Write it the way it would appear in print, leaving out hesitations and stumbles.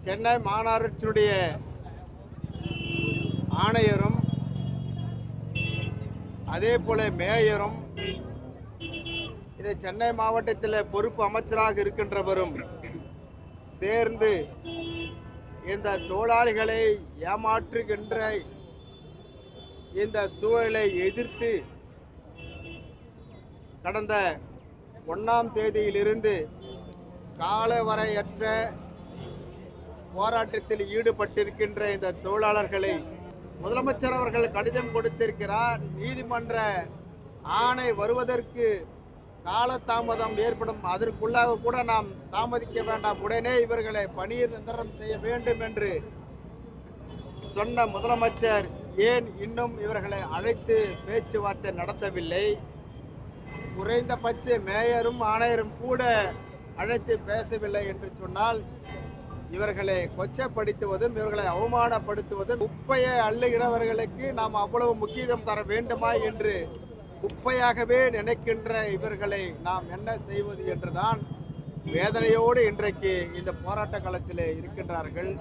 சென்னை மாநகராட்சியினுடைய ஆணையரும் அதே போல மேயரும் இதை சென்னை மாவட்டத்தில் பொறுப்பு அமைச்சராக இருக்கின்றவரும் சேர்ந்து இந்த தொழிலாளிகளை ஏமாற்றுகின்ற இந்த சூழலை எதிர்த்து கடந்த 1ஆம் தேதியிலிருந்து காலவரையற்ற போராட்டத்தில் ஈடுபட்டிருக்கின்ற இந்த தொழிலாளர்களை முதலமைச்சர் அவர்கள் கடிதம் கொடுத்திருக்கிறார். நீதிமன்ற ஆணை வருவதற்கு காலதாமதம் ஏற்படும், அதற்குள்ளாக கூட நாம் தாமதிக்க வேண்டாம், உடனே இவர்களை பணியில் நிரந்தரம் செய்ய வேண்டும் என்று சொன்ன முதலமைச்சர் ஏன் இன்னும் இவர்களை அழைத்து பேச்சுவார்த்தை நடத்தவில்லை? குறைந்தபட்ச மேயரும் ஆணையரும் கூட அழைத்து பேசவில்லை என்று சொன்னால் இவர்களை கொச்சப்படுத்துவதும் இவர்களை அவமானப்படுத்துவதும், குப்பையை அள்ளுகிறவர்களுக்கு நாம் அவ்வளவு முக்கியத்துவம் தர வேண்டுமா என்று குப்பையாகவே நினைக்கின்ற இவர்களை நாம் என்ன செய்வது என்றுதான் வேதனையோடு இன்றைக்கு இந்த போராட்ட களத்தில் இருக்கின்றார்கள்.